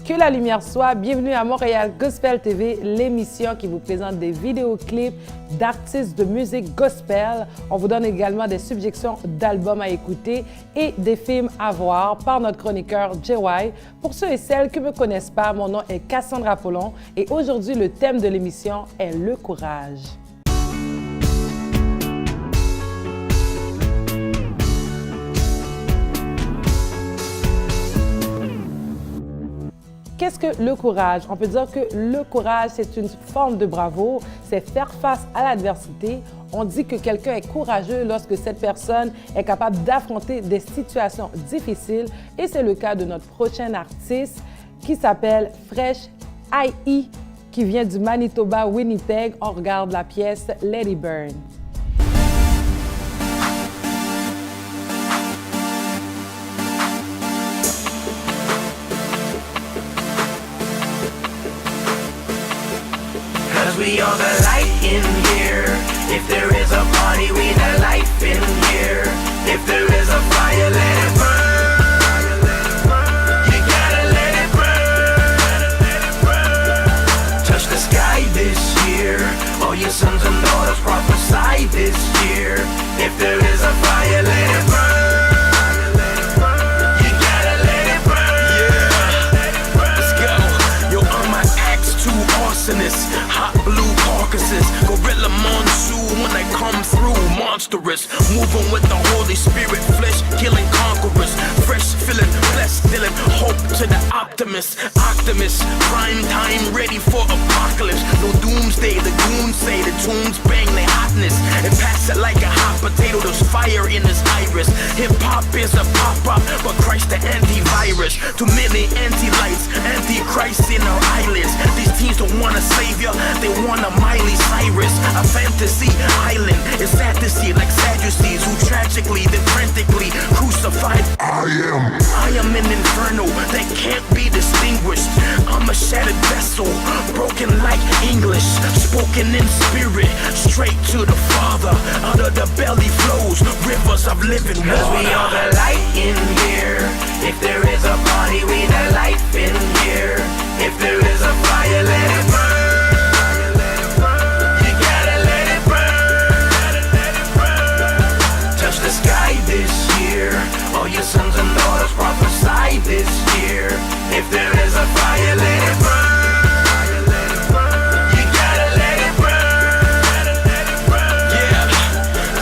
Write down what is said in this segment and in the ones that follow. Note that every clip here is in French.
Que la lumière soit, bienvenue à Montréal Gospel TV, l'émission qui vous présente des vidéoclips d'artistes de musique gospel. On vous donne également des suggestions d'albums à écouter et des films à voir par notre chroniqueur JY. Pour ceux et celles qui ne me connaissent pas, mon nom est Cassandra Apollon et aujourd'hui, le thème de l'émission est le courage. Qu'est-ce que le courage? On peut dire que le courage, c'est une forme de bravoure, c'est faire face à l'adversité. On dit que quelqu'un est courageux lorsque cette personne est capable d'affronter des situations difficiles et c'est le cas de notre prochain artiste qui s'appelle Fresh I.E. qui vient du Manitoba, Winnipeg. On regarde la pièce Let It Burn. We are the light in here. If there is a party, we the life in here. If there is a fire, let it burn. You gotta let it burn. Touch the sky this year. All your sons and daughters prophesy this year. If there is a fire, let it burn. You gotta let it burn. Yeah, let's go. Yo, I'm my Axe 2 arsonist. Hot blue carcasses, gorilla monsoon when they come through, monstrous. Moving with the Holy Spirit, flesh killing conquerors. Fresh feeling, blessed, dealing hope to the optimist. Optimist, prime time, ready for apocalypse. No doomsday, the goons say the tunes bang their hotness and pass it like a hot potato. There's fire in his iris. Hip hop is a pop up, but Christ the antivirus. Too many anti-lights, anti-Christ in our eyelids. These teens don't want a savior. They want a Miley Cyrus, a fantasy island. It's sad to see like Sadducees who tragically, then frantically crucified. I am an inferno that can't be distinguished. I'm a shattered vessel, broken like English, spoken in spirit, straight to the Father. Out of the belly flows rivers of living water. 'Cause we are the light in here. If there is a party, we the life in here. If there is a fire, let it burn. The sky this year. All your sons and daughters prophesy this year. If there is a fire, let it burn. You gotta let it burn. Yeah.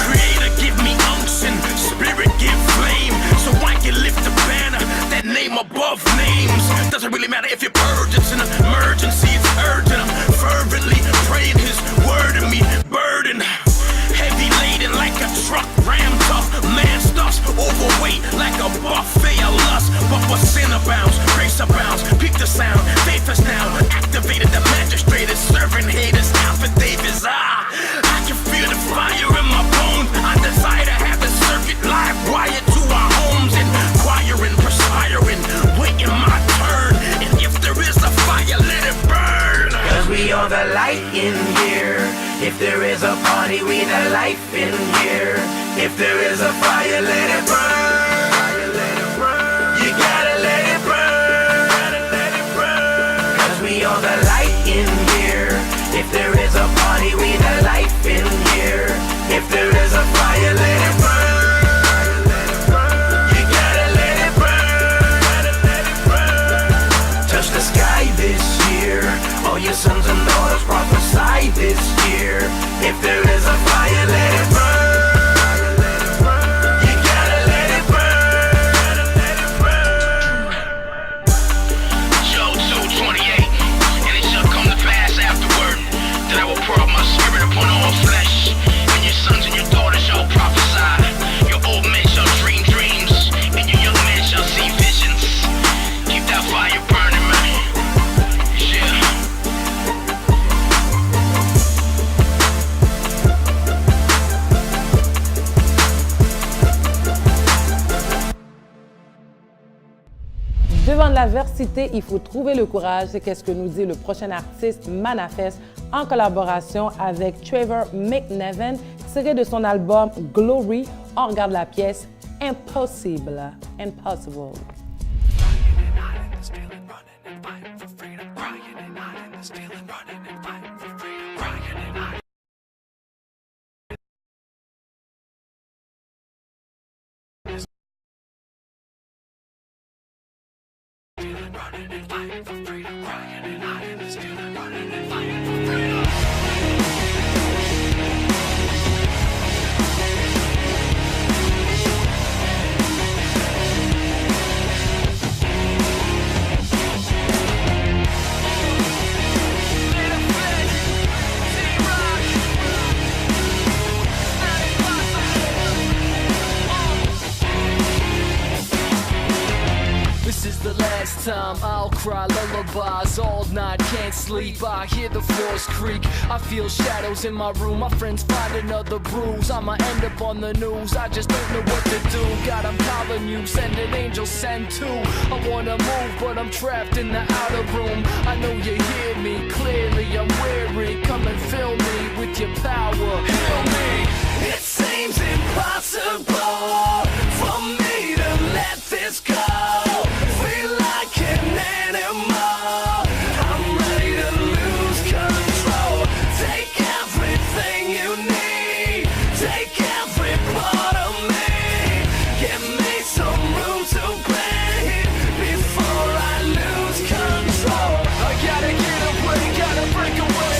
Creator, give me unction. Spirit, give flame. So I can lift the banner, that name above names. Doesn't really matter if you're urgent. It's an emergency. It's urgent. I'm fervently praying His word in me. Burden. Heavy laden like a truck, ram tough, man stuffs, overweight like a buffet of lust. But what sin abounds, grace abounds, pick the sound, faith is now activated. The magistrate is serving haters, affidavits. I can feel the fire in my bones. I desire to have the circuit live wired to our homes, inquiring, perspiring, waiting my turn. And if there is a fire, let it burn. 'Cause we are the light in here. If there is a party, we the life in here. If there is a fire, let it burn. You gotta let it burn. 'Cause we are the light in here. If there is a party, we the life in here. If there is a fire, let it burn. You gotta let it burn. Touch the sky this year. All your sons and daughters prophesy this year. If there is a fire, let it burn. You gotta let it burn. Job 2:28, and it shall come to pass afterward that I will pour out my spirit upon all flesh, and your sons and your daughters shall prophesy. Your old men shall dream dreams, and your young men shall see visions. Keep that fire burning, man. Yeah. Devant l'adversité, il faut trouver le courage. C'est qu'est-ce que nous dit le prochain artiste Manafest en collaboration avec Trevor McNevin, tiré de son album Glory. On regarde la pièce Impossible. Impossible. running and fighting for freedom, crying and hiding and stealing, running and fighting for freedom, crying and hiding. Stealing, running and fighting for freedom, crying and hiding and stealing, running and fighting for freedom. This is the last time I'll cry lullabies all night, can't sleep, I hear the floors creak, I feel shadows in my room, my friends find another bruise, I'ma end up on the news, I just don't know what to do, God I'm calling you, send an angel, send two, I wanna move but I'm trapped in the outer room, I know you hear me clearly, I'm weary, come and fill me with your power, heal me, it seems impossible for me to let this go. Feel like an animal. I'm ready to lose control. Take everything you need. Take every part of me. Give me some room to breathe before I lose control. I gotta get away, gotta break away.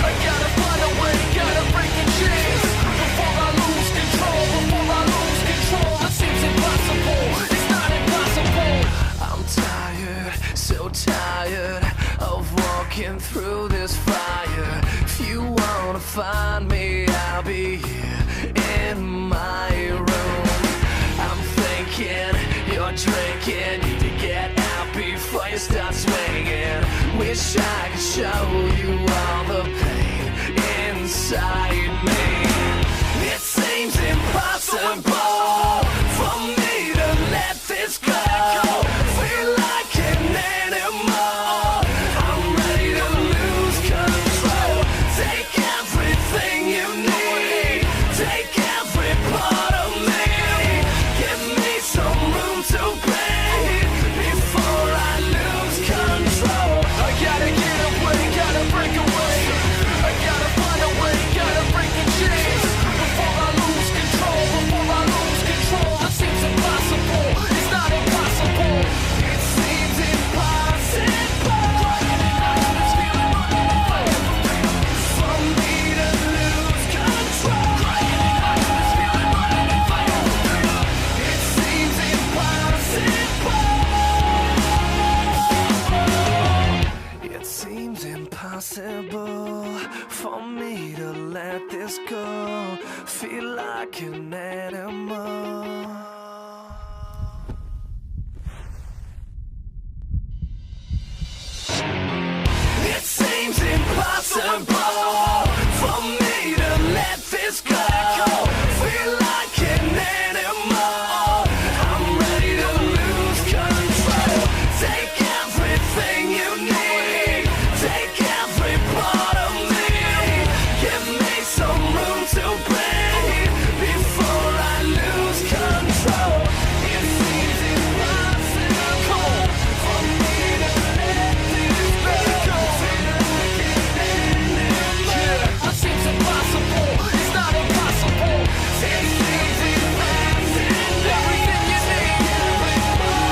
I gotta find a way, gotta break the chains before I lose control. Before I lose control, it seems impossible. It's not impossible. I'm tired, so tired of walking through this fire. If you wanna find me, I'll be here in my room. I'm thinking you're drinking, need to get out before you start swinging. Wish I could show you all the pain inside me. It seems impossible for me to let this go. Feel like an animal. I'm ready to lose control. Take everything you need. Take every part of me. Give me some room to breathe before I lose control. I gotta get away, gotta break away. I gotta find a way, gotta break the chains before I lose control. Before I lose control, it seems impossible. It's not impossible. It seems impossible for me to lose control. It seems impossible. It seems impossible for me to let this go. Feel like an animal. It seems impossible for me to let this go. Feel like an animal. I'm ready to lose control. Take everything you need. Take every part of me. Give me some room to breathe before I lose control. It seems impossible for me to let this go. It seems impossible. It's not impossible. It seems impossible. Everything you need.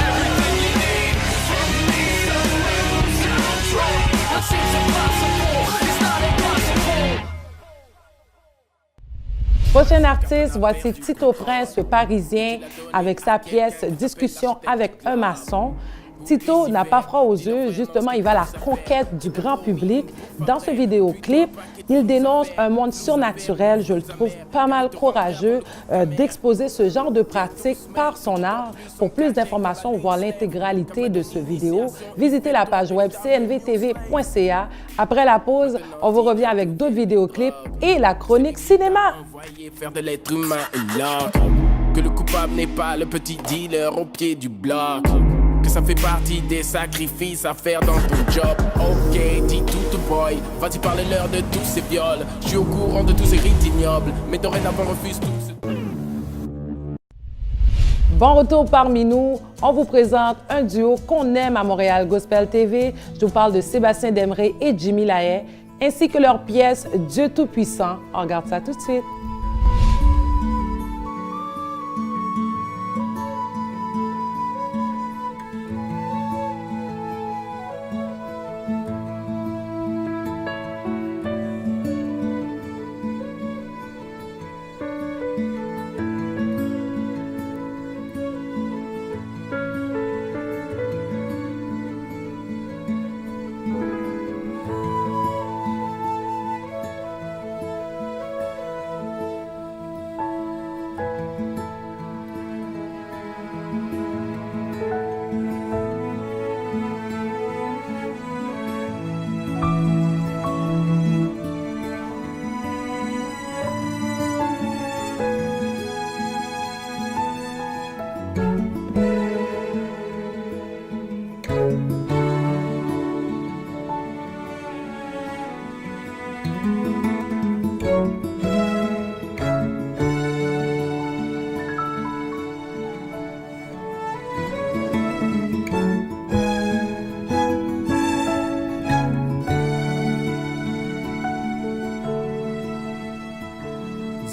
Everything you need for me to lose control. It seems impossible. It's not impossible. Prochain artiste, voici Tito Prince, le Parisien, avec sa pièce « Discussion avec un maçon ». Tito n'a pas froid aux yeux, justement, il va à la conquête du grand public. Dans ce vidéoclip, il dénonce un monde surnaturel. Je le trouve pas mal courageux d'exposer ce genre de pratique par son art. Pour plus d'informations ou voir l'intégralité de ce vidéo, visitez la page web cnvtv.ca. Après la pause, on vous revient avec d'autres vidéoclips et la chronique cinéma. Voyez faire de l'être humain l'art. Que le coupable n'est pas le petit dealer au pied du bloc. Que ça fait partie des sacrifices à faire dans ton job. Ok, dis tout boy, vas-y parle-leur de tous ces viols. Je suis au courant de tous ces rites ignobles, mais dorénavant refuse tous. Bon retour parmi nous. On vous présente un duo qu'on aime à Montréal Gospel TV. Je vous parle de Sébastien Demré et Jimmy Lahaye, ainsi que leur pièce Dieu Tout-Puissant. On regarde ça tout de suite.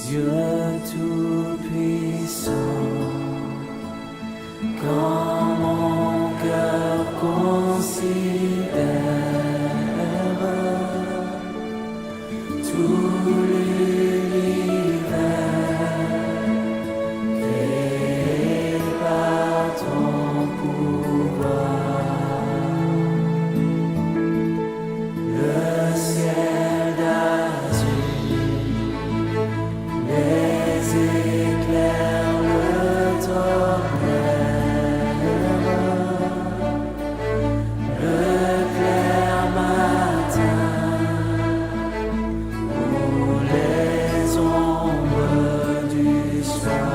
Dieu Tout-Puissant, quand mon cœur considère tout l'univers créé par ton pouvoir, le ciel d'azur, les éclairs, le tonnerre, le clair matin, ou les ombres du soir,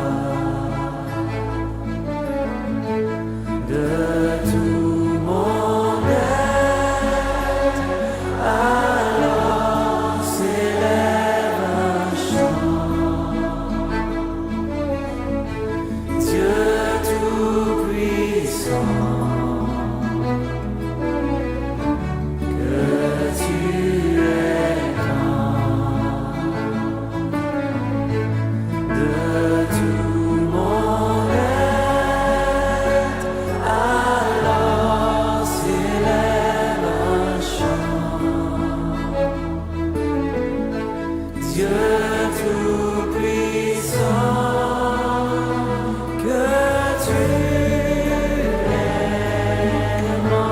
de tout mon être, alors s'élève un chant. Dieu Tout-Puissant, que tu es grand, de tout mon être, alors s'élève un chant. Dieu Tout-Puissant, que tu es grand.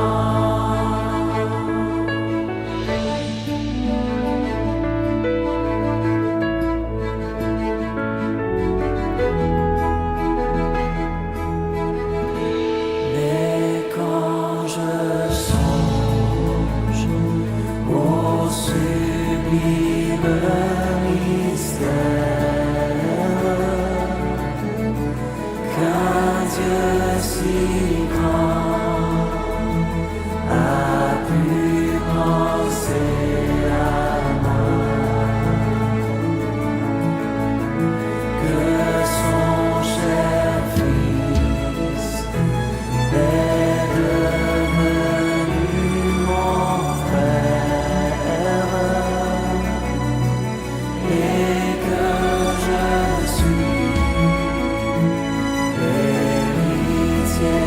Mais quand je songe au sublime mystère qu'un Dieu si grand a pu penser à moi, que son cher Fils est devenu mon frère, et que je suis l'héritier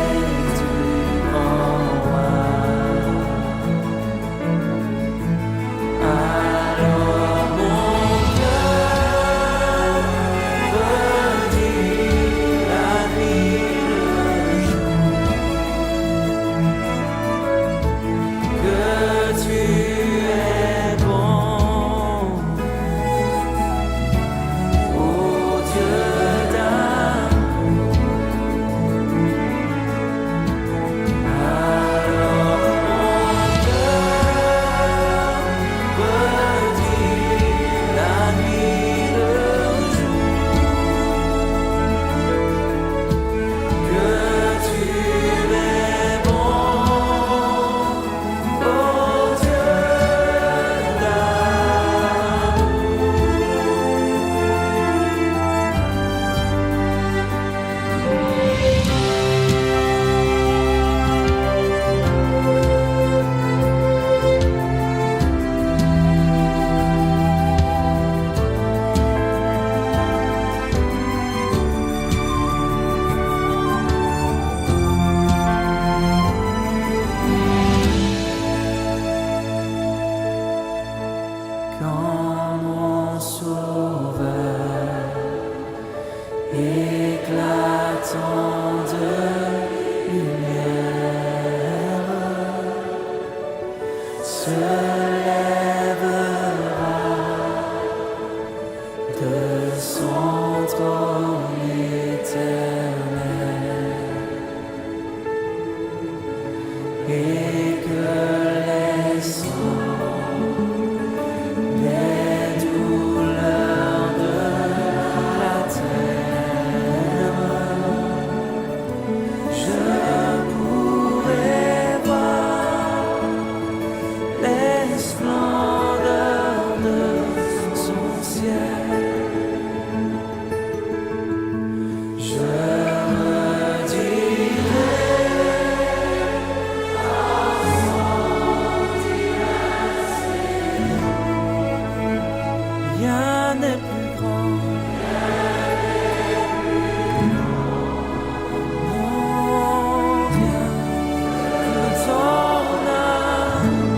se lèvera de son trône éternel et que les sangs des douleurs de la terre, je pourrai voir les splendeurs de son ciel. Je rien n'est plus grand, non, rien que ton amour.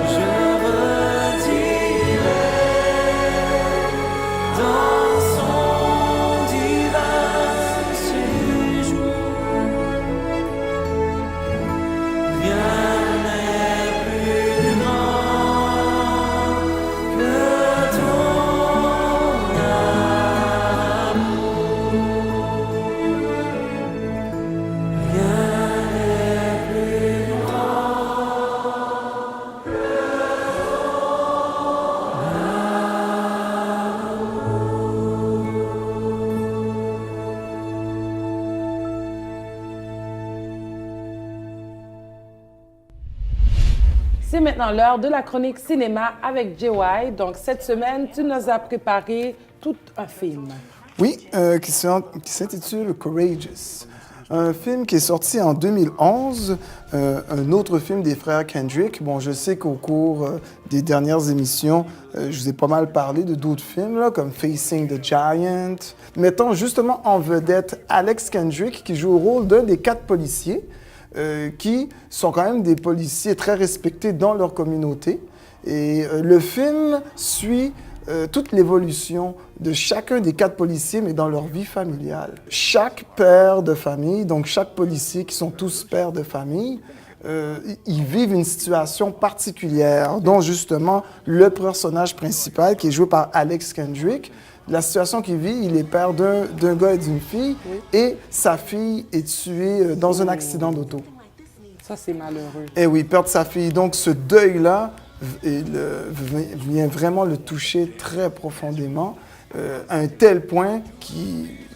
Je redirai dans son divin séjour. Rien n'est plus grand que ton amour. Rien n'est plus grand que C'est maintenant l'heure de la chronique cinéma avec JY. Donc, cette semaine, tu nous as préparé tout un film. Oui, qui s'intitule Courageous. Un film qui est sorti en 2011, un autre film des frères Kendrick. Bon, je sais qu'au cours des dernières émissions, je vous ai pas mal parlé de d'autres films, là, comme Facing the Giant, mettant justement en vedette Alex Kendrick, qui joue le rôle d'un des 4 policiers, qui sont quand même des policiers très respectés dans leur communauté. Et le film suit toute l'évolution de chacun des 4 policiers, mais dans leur vie familiale. Chaque père de famille, donc chaque policier, qui sont tous pères de famille, ils vivent une situation particulière, dont justement le personnage principal, qui est joué par Alex Kendrick. La situation qu'il vit, il est père d'un gars et d'une fille, et sa fille est tuée dans un accident d'auto. Ça, c'est malheureux. Et oui, perdre sa fille. Donc, ce deuil-là vient vraiment le toucher très profondément, à un tel point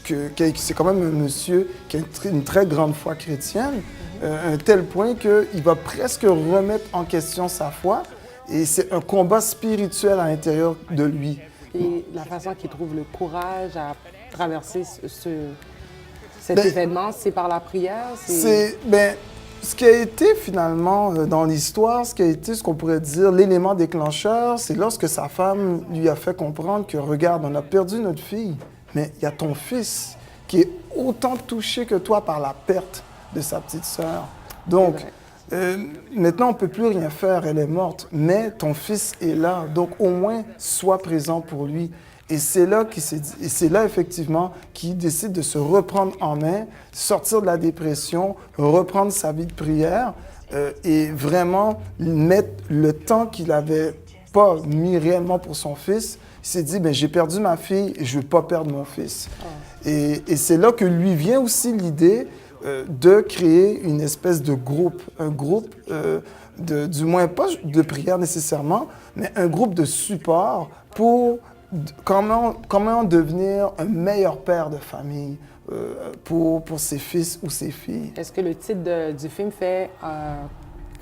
que c'est quand même un monsieur qui a une très grande foi chrétienne, un tel point qu'il va presque remettre en question sa foi, et c'est un combat spirituel à l'intérieur de lui. Et la façon qu'il trouve le courage à traverser cet événement, c'est par la prière? Ce qui a été finalement dans l'histoire, ce qu'on pourrait dire l'élément déclencheur, c'est lorsque sa femme lui a fait comprendre que, regarde, on a perdu notre fille, mais il y a ton fils qui est autant touché que toi par la perte de sa petite sœur. Donc, maintenant, on ne peut plus rien faire, elle est morte, mais ton fils est là, donc au moins, sois présent pour lui. Et c'est là effectivement qu'il décide de se reprendre en main, sortir de la dépression, reprendre sa vie de prière et vraiment mettre le temps qu'il n'avait pas mis réellement pour son fils. Il s'est dit, j'ai perdu ma fille et je ne veux pas perdre mon fils. Et c'est là que lui vient aussi l'idée de créer une espèce de groupe, un groupe, du moins pas de prière nécessairement, mais un groupe de support pour comment devenir un meilleur père de famille pour ses fils ou ses filles. Est-ce que le titre du film fait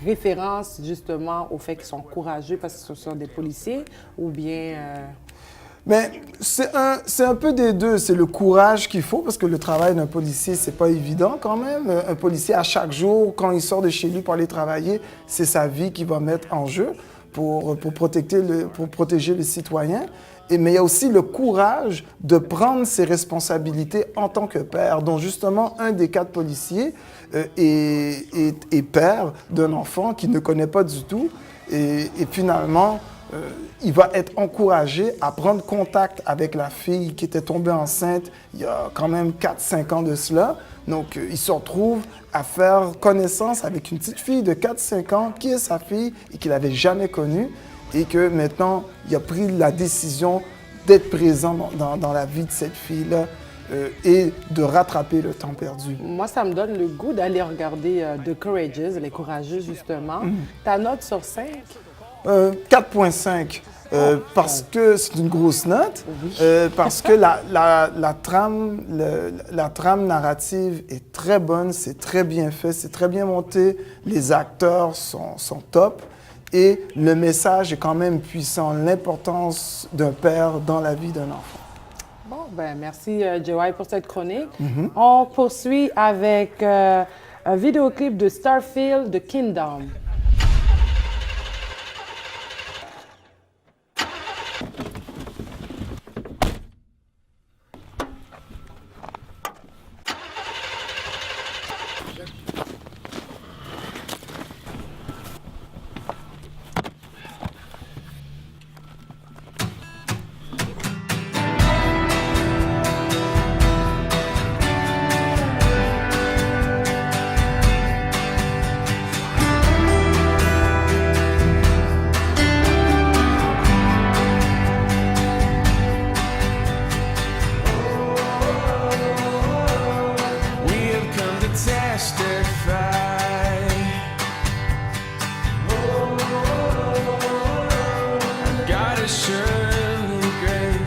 référence justement au fait qu'ils sont courageux parce que ce sont des policiers ou bien... Mais c'est un peu des deux. C'est le courage qu'il faut, parce que le travail d'un policier, c'est pas évident quand même. Un policier, à chaque jour, quand il sort de chez lui pour aller travailler, c'est sa vie qu'il va mettre en jeu pour protéger les citoyens. Mais il y a aussi le courage de prendre ses responsabilités en tant que père, dont justement un des 4 policiers est père d'un enfant qu'il ne connaît pas du tout. Et finalement, il va être encouragé à prendre contact avec la fille qui était tombée enceinte il y a quand même 4-5 ans de cela. Donc, il se retrouve à faire connaissance avec une petite fille de 4-5 ans qui est sa fille et qu'il n'avait jamais connue et que maintenant, il a pris la décision d'être présent dans la vie de cette fille-là et de rattraper le temps perdu. Moi, ça me donne le goût d'aller regarder The Courageous, les courageux, justement. Ta note sur 5? 4,5. Parce que c'est une grosse note, parce que la trame narrative est très bonne, c'est très bien fait, c'est très bien monté, les acteurs sont top et le message est quand même puissant, l'importance d'un père dans la vie d'un enfant. Bon, ben merci JY pour cette chronique. On poursuit avec un vidéoclip de Starfield de Kingdom. We have come to testify. God is surely great.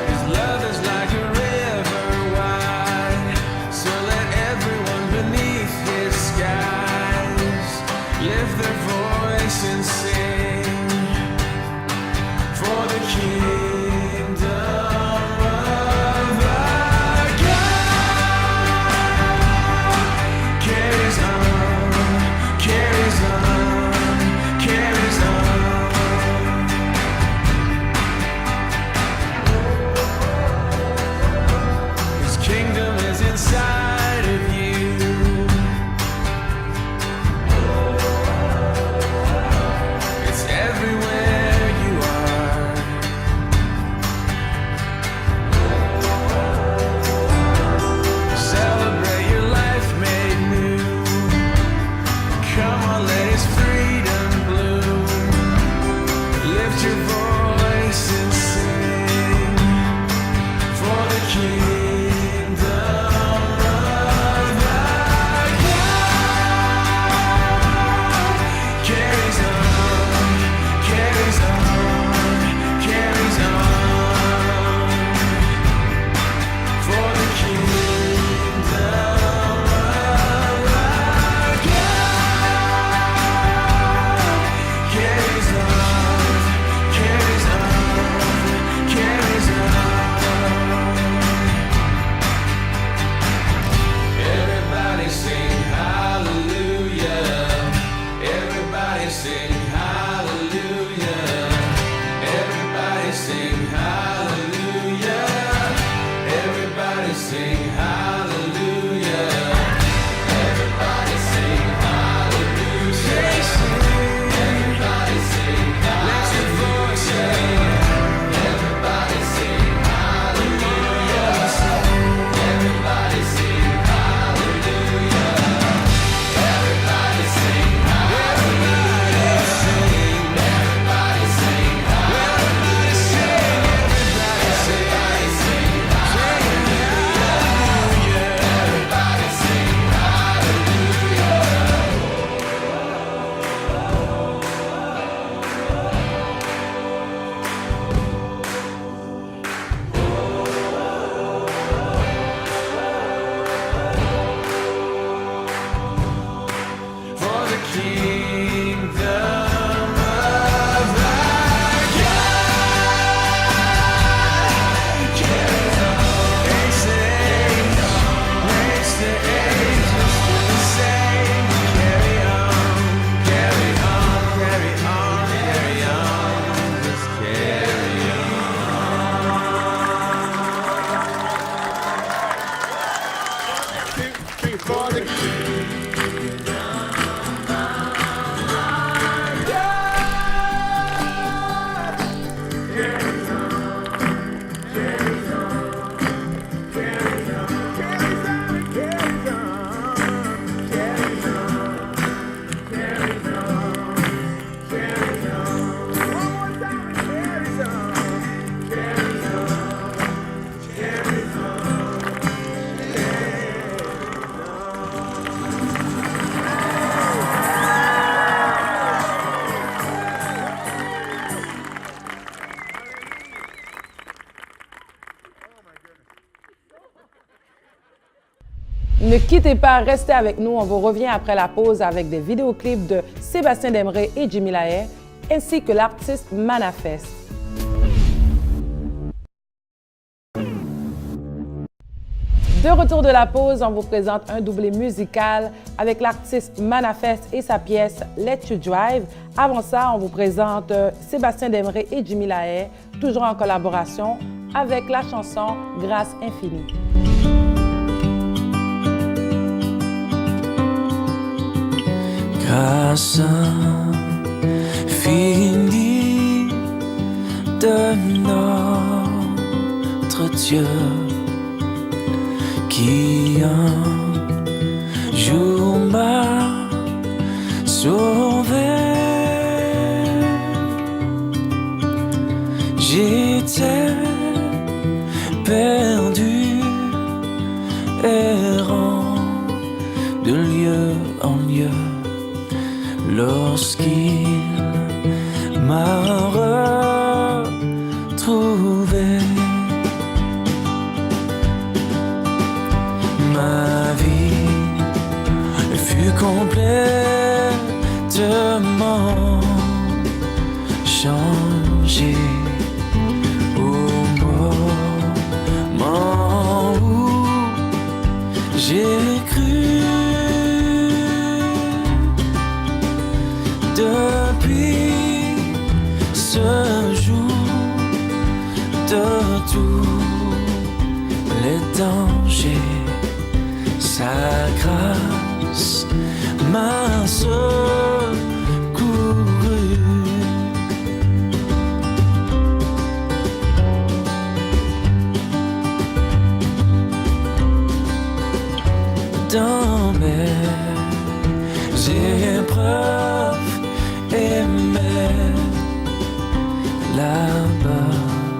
His love is like a river wide. So let everyone beneath His skies lift their voice and sing for the kingdom of our God carries on, carries on, carries on. His kingdom is inside of you. It's everywhere you are. Celebrate your life made new. Come on, let His freedom bloom. Lift your voice and sing for the kingdom of our God carries on, carries on, carries on for the kingdom of our God carries on, carries on, carries on. Everybody sing hallelujah. Everybody sing hallelujah. Everybody sing hallelujah. Everybody sing hallelujah. Everybody sing hallelujah. Everybody sing hallelujah. Let your voice sing. Everybody sing hallelujah. Everybody sing hallelujah. Everybody sing hallelujah. Everybody sing hallelujah. Everybody sing hallelujah. Everybody sing for the kingdom of our God carries on. They sing, raise the angels to the same. Carry on, carry on, carry on, carry on, just carry on. For the kingdom. Ne quittez pas, restez avec nous. On vous revient après la pause avec des vidéoclips de Sébastien Demré et Jimmy Lahaye, ainsi que l'artiste Manafest. De retour de la pause, on vous présente un doublé musical avec l'artiste Manafest et sa pièce Let You Drive. Avant ça, on vous présente Sébastien Demré et Jimmy Lahaye, toujours en collaboration avec la chanson Grâce Infinie. Grâce infinie de notre Dieu qui un jour m'a sauvé. J'étais perdu, errant de lieu en lieu, lorsqu'il m'a retrouvé. Ma vie fut complètement changée au moment où j'ai cru. Depuis ce jour, de tous les dangers, sa grâce m'a secouru. Dans mes épreuves et mes labeurs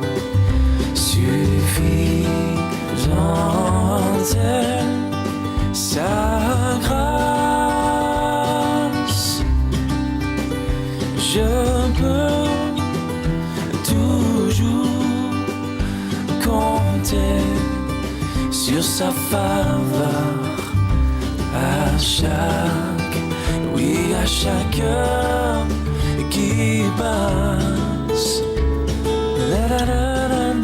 suffisante est sa grâce. Je peux toujours compter sur sa faveur à chaque, oui, à chaque heure qui passe. La, la, la, la, la.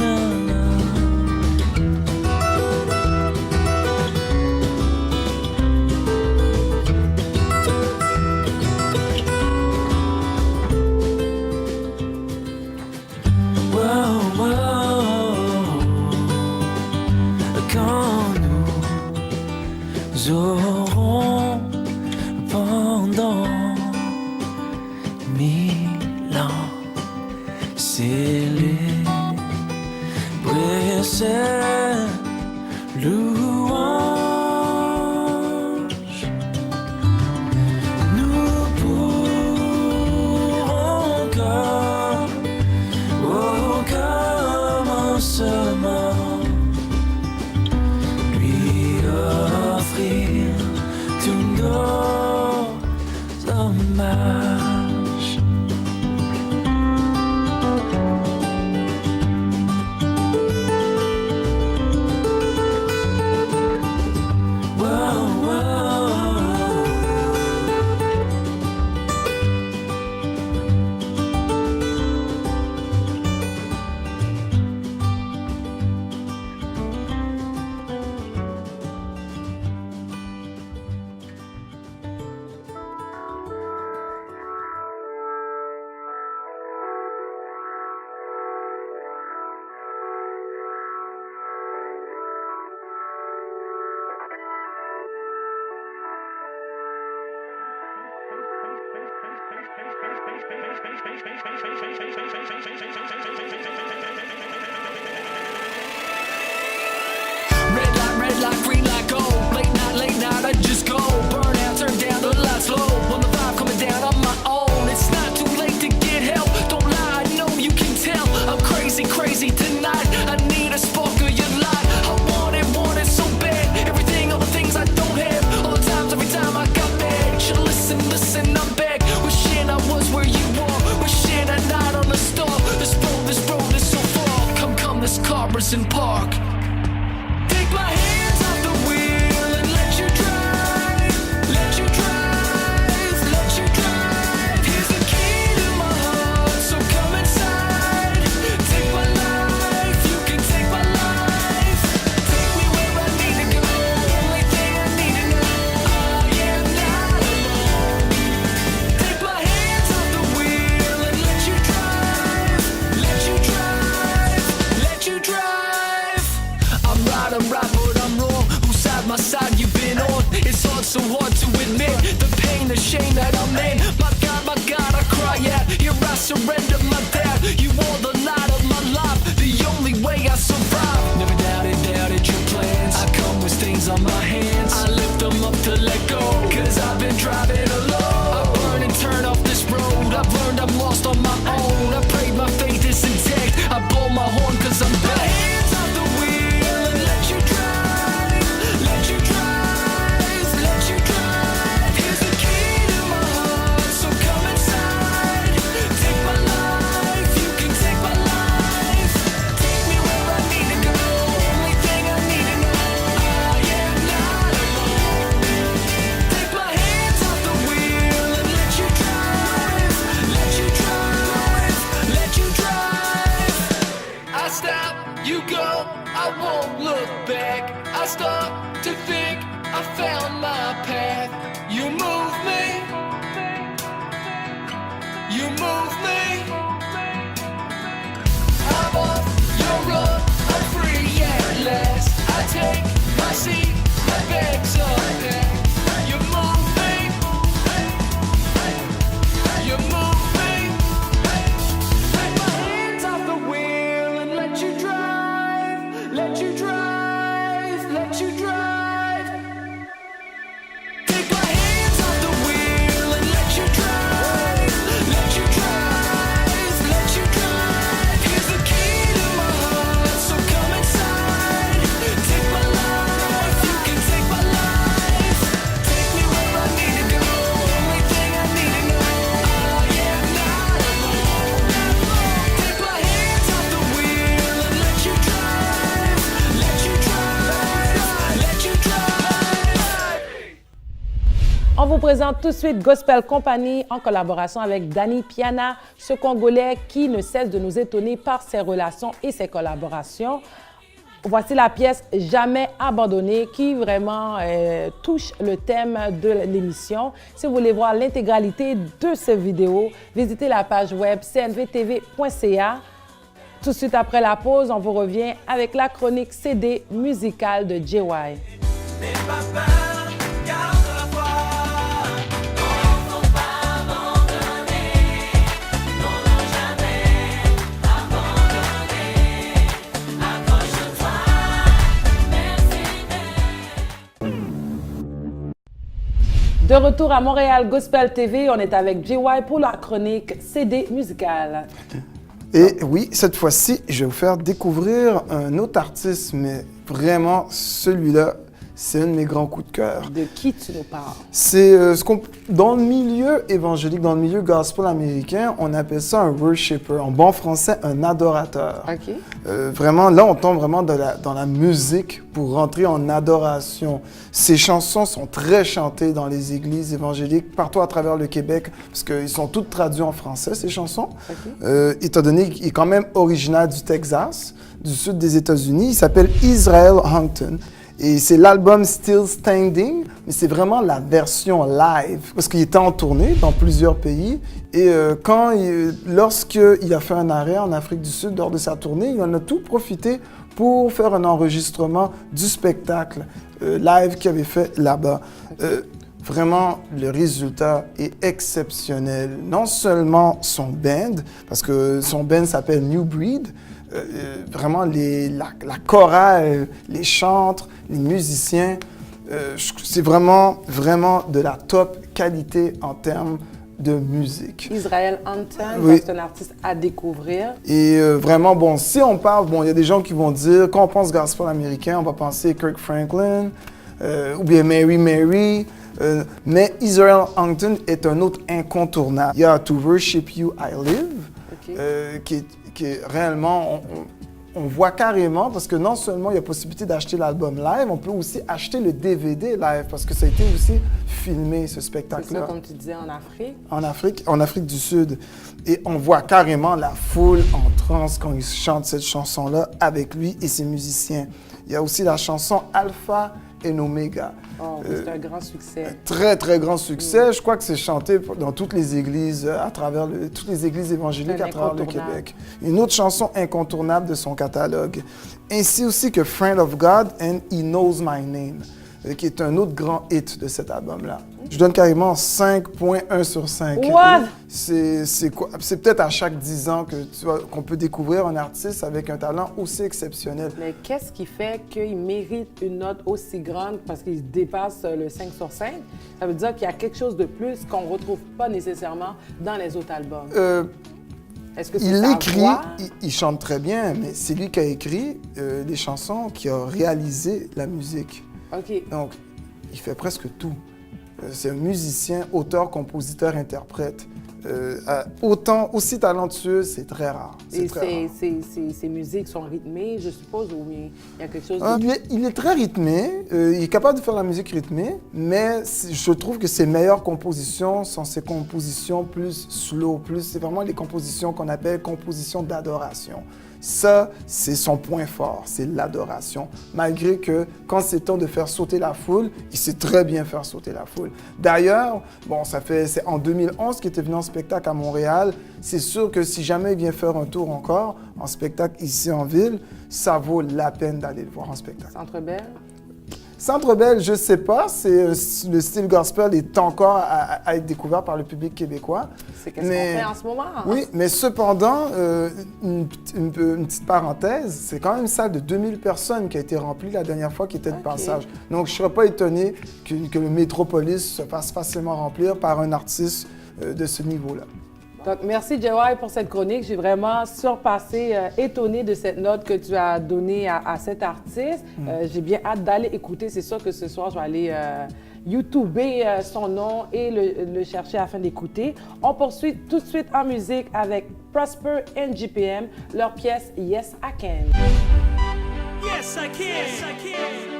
Wow, wow. Quand nous aurons pendant 1000 ans célébrer ses louanges, nous pourrons comme au commencement lui offrir tous nos hommages. gotta rap, but I'm wrong. Whose side, my side you've been on? It's hard, so hard to admit the pain, the shame that I'm in. My God, I cry out. Here I surrender my doubt. You are the light of my life, the only way I survive. Never doubted your plans. I come with stains on my hands. I lift them up to let go, cause I've been driving alone. I burn and turn off this road. I've learned I'm lost on my own. I prayed my faith is intact. I blow my horn cause I'm back. Hands off the wheel and let you drive. Let you drive, let you drive. Here's the key to my heart, so come inside. Take my life, you can take my life. Take me where I need to go. Only thing I need to know, I am not alone. Take my hands off the wheel and let you drive. Let you drive, let you drive. I stop, you go, I won't look back. I stop to think I found my path. You move me, you move me. I'm off, you're up, I'm free at last. I take my seat, my bags are packed. You move me, you move me. Take my hands off the wheel and let you drive, let you drive, let you drive. Take my hands off the wheel and let you drive, let you drive, let you drive. Here's the key to my heart, so come inside. Take my life, you can take my life. Take me where I need to go, only thing I need to know, I am not alone. Take my hands off the wheel and let you drive, let you drive, let you drive. On vous présente tout de suite Gospel Company en collaboration avec Danny Piana, ce Congolais qui ne cesse de nous étonner par ses relations et ses collaborations. Voici la pièce Jamais abandonné qui vraiment touche le thème de l'émission. Si vous voulez voir l'intégralité de ces vidéos, visitez la page web cnvtv.ca. Tout de suite après la pause, on vous revient avec la chronique CD musicale de JY. N'aie pas peur, garde la foi. Non, faut pas abandonner. Non, non, jamais abandonner. Accroche-toi, merci. De retour à Montréal Gospel TV, on est avec JY pour la chronique CD musicale. Et oui, cette fois-ci, je vais vous faire découvrir un autre artiste, mais vraiment, celui-là, c'est un de mes grands coups de cœur. De qui tu nous parles? C'est dans le milieu évangélique, dans le milieu gospel américain, on appelle ça un worshipper, en bon français, un adorateur. OK. Vraiment, là, on tombe vraiment dans la musique pour rentrer en adoration. Ces chansons sont très chantées dans les églises évangéliques partout à travers le Québec, parce qu'ils sont toutes traduites en français, ces chansons. OK. Étant donné qu'il est quand même originaire du Texas, du sud des États-Unis, il s'appelle Israel Huntington. Et c'est l'album Still Standing, mais c'est vraiment la version live, parce qu'il était en tournée dans plusieurs pays. Et lorsqu'il a fait un arrêt en Afrique du Sud lors de sa tournée, il en a tout profité pour faire un enregistrement du spectacle live qu'il avait fait là-bas. Vraiment, le résultat est exceptionnel. Non seulement son band, parce que son band s'appelle New Breed, vraiment la chorale, les chantres, les musiciens, c'est vraiment, vraiment de la top qualité en termes de musique. Israel Huntington, Oui. c'est un artiste à découvrir. Et vraiment, bon, si on parle, bon, il y a des gens qui vont dire, quand on pense gospel américain, on va penser Kirk Franklin, ou bien Mary Mary, mais Israel Huntington est un autre incontournable. Il y a To Worship You I Live, OK. qui est réellement, on voit carrément, parce que non seulement il y a possibilité d'acheter l'album live, on peut aussi acheter le DVD live, parce que ça a été aussi filmé, ce C'est spectacle-là. ça, comme tu disais, en Afrique. En Afrique du Sud. Et on voit carrément la foule en transe quand ils chantent cette chanson-là avec lui et ses musiciens. Il y a aussi la chanson Alpha and Omega. Oh, c'est un grand succès. Très, très grand succès. Je crois que c'est chanté dans toutes les églises, à travers toutes les églises évangéliques à travers le Québec. Une autre chanson incontournable de son catalogue. Ainsi aussi que Friend of God and He Knows My Name, qui est un autre grand hit de cet album-là. Je donne carrément 5.1 sur 5. What? C'est peut-être à chaque 10 ans qu'on peut découvrir un artiste avec un talent aussi exceptionnel. Mais qu'est-ce qui fait qu'il mérite une note aussi grande parce qu'il dépasse le 5 sur 5? Ça veut dire qu'il y a quelque chose de plus qu'on ne retrouve pas nécessairement dans les autres albums. Est-ce que c'est il sa écrit, voix? il chante très bien, mais c'est lui qui a écrit les chansons, qui a réalisé la musique. OK. Donc, il fait presque tout. C'est un musicien, auteur, compositeur, interprète. Aussi talentueux, c'est très rare. Et ses musiques sont rythmées, je suppose, ou il y a quelque chose il est très rythmé. Il est capable de faire la musique rythmée, mais je trouve que ses meilleures compositions sont ses compositions plus slow, c'est vraiment les compositions qu'on appelle compositions d'adoration. Ça, c'est son point fort, c'est l'adoration. Malgré que, quand c'est temps de faire sauter la foule, il sait très bien faire sauter la foule. D'ailleurs, c'est en 2011 qu'il était venu en spectacle à Montréal. C'est sûr que si jamais il vient faire un tour encore en spectacle ici en ville, ça vaut la peine d'aller le voir en spectacle. Centre Bell? Centre Bell, je ne sais pas. Le style gospel est encore à être découvert par le public québécois. C'est qu'est-ce qu'on fait en ce moment? Oui, mais cependant, une petite parenthèse, c'est quand même une salle de 2000 personnes qui a été remplie la dernière fois qui était de passage. Donc, je ne serais pas étonné que le Métropolis se fasse facilement remplir par un artiste de ce niveau-là. Donc, merci, Jawai, pour cette chronique. J'ai vraiment surpassé, étonné de cette note que tu as donnée à cet artiste. J'ai bien hâte d'aller écouter. C'est sûr que ce soir, je vais aller YouTuber son nom et le chercher afin d'écouter. On poursuit tout de suite en musique avec Prosper and GPM, leur pièce Yes, I Can. Yes, I can. Yes, I can.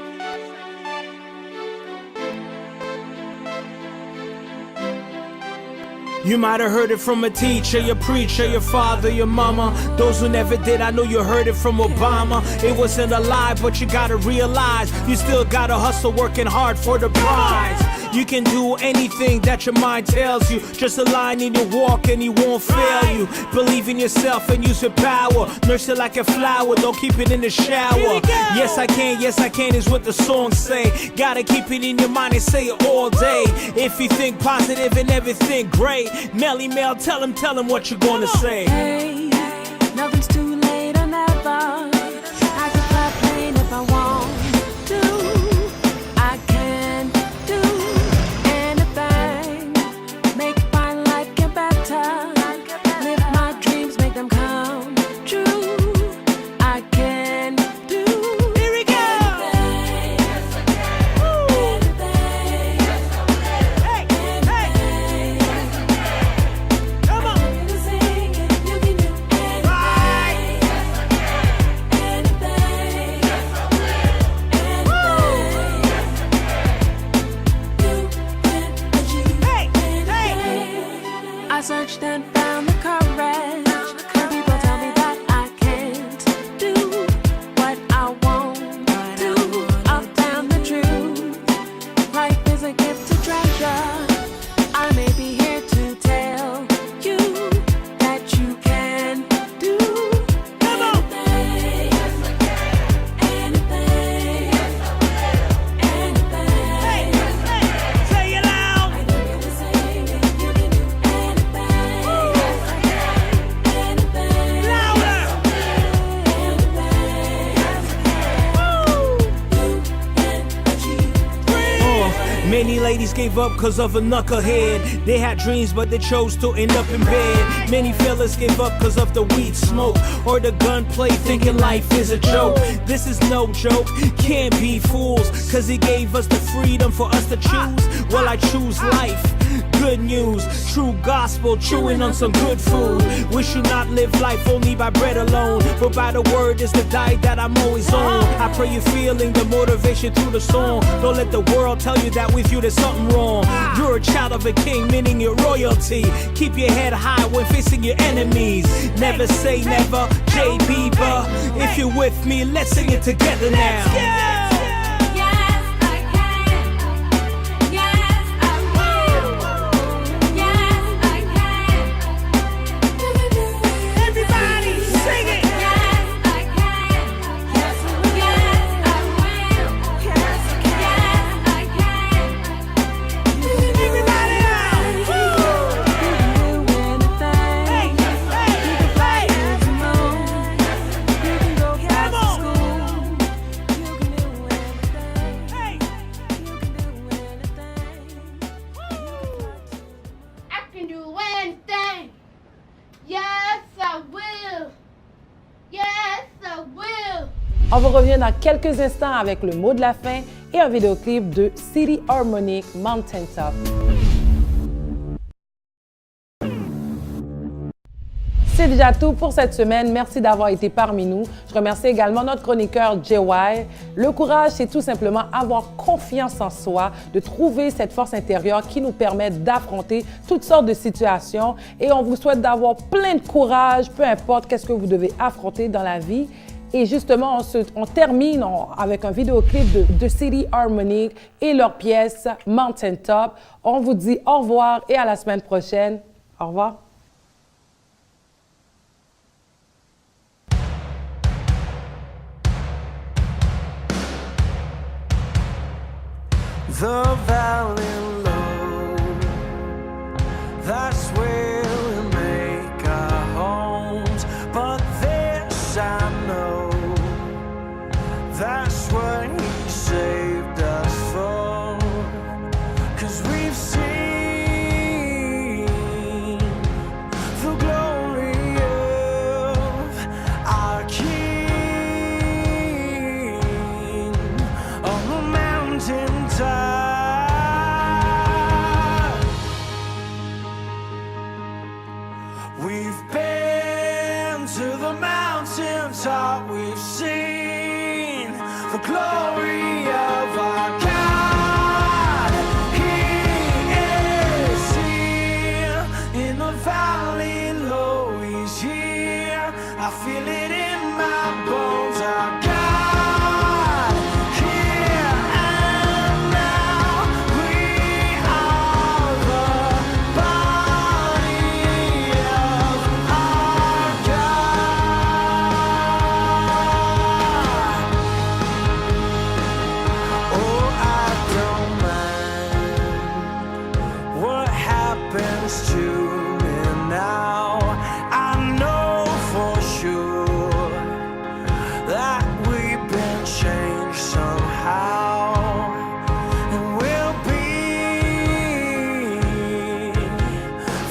You might have heard it from a teacher, your preacher, your father, your mama. Those who never did, I know you heard it from Obama. It wasn't a lie, but you gotta realize you still gotta hustle, working hard for the prize. You can do anything that your mind tells you. Just align in your walk and he won't fail you. Believe in yourself and use your power. Nurse it like a flower, don't keep it in the shower. Yes I can is what the songs say. Gotta keep it in your mind and say it all day. If you think positive and everything great, Melly Mel, tell him what you're gonna say. Hey, nothing's too late or never. I can fly plane if I want to. I can do anything. Make my life get better. Live my dreams, make them come true. I can do. Here we go. Anything. Yes, I can. Anything. Yes, I will. Hey, hey. Come on. You can sing it, you can do anything. Right. Anything. Yes, I will. Anything. You can achieve Hey, anything. I searched and found the courage. When people tell me that I can't do what I want to, I found the truth. Life is a gift to treasure. I may be here to tell you that you can do anything. Yes, I can. Anything. Yes, I will. Anything. Say it loud. I know you can sing it, you can do anything. Yes, I can. Anything. Louder. Anything. Yes, I can. You can achieve. Many ladies gave up cause of a knucklehead. They had dreams but they chose to end up in bed. Many fellas gave up cause of the weed smoke or the gunplay, thinking life is a joke. This is no joke, can't be fools, cause he gave us the freedom for us to choose. Well, I choose life. Good news, true gospel, chewing on some good food. We should not live life only by bread alone, but by the word is the diet that I'm always on. I pray you're feeling the motivation through the song. Don't let the world tell you that with you there's something wrong. You're a child of a king, meaning your royalty. Keep your head high when facing your enemies. Never say never, J. Bieber. If you're with me, let's sing it together now. Yes, I On vous revient dans quelques instants avec le mot de la fin et un vidéoclip de City Harmonic Mountain Top. C'est déjà tout pour cette semaine. Merci d'avoir été parmi nous. Je remercie également notre chroniqueur JY. Le courage, c'est tout simplement avoir confiance en soi, de trouver cette force intérieure qui nous permet d'affronter toutes sortes de situations. Et on vous souhaite d'avoir plein de courage, peu importe qu'est-ce que vous devez affronter dans la vie. Et justement, on termine avec un vidéoclip de City Harmonic et leur pièce Mountain Top. On vous dit au revoir et à la semaine prochaine. Au revoir. The valley low, that's where we make our homes. But this I know, that's what He saved us from. 'Cause we've seen the glory of our King on the mountain top. We've been to the mountaintop, we've seen the glory of our God. He is here in the valley low, He's here. I feel it in my bones, our God. Here and now, we are the body of our God. Oh, I don't mind what happens to me now. I know for sure that we've been changed somehow, and we'll be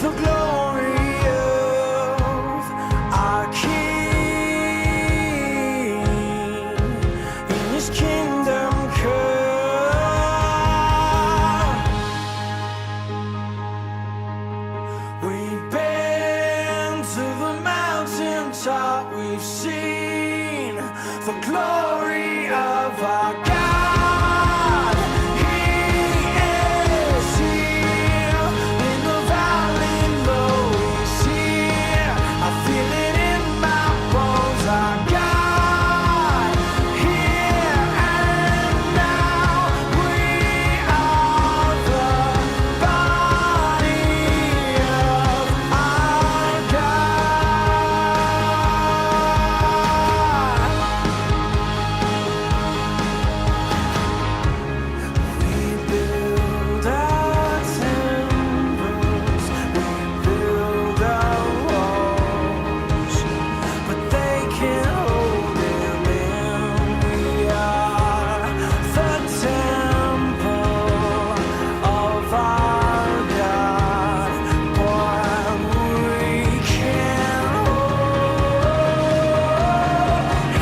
the glory of our King in His kingdom come. We've been to the mountaintop, we've seen the glory of our God. He is here in the valley low, He's here. I feel it in my bones, our God. Here and now, we are the body of our God. We build our temples, we build our walls, but they can't hold Him in. We are the temple of our God, but we can't hold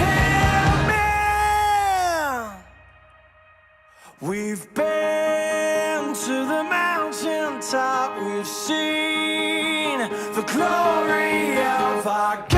Him in. We've been to the mountaintop, we've seen the glory of our God.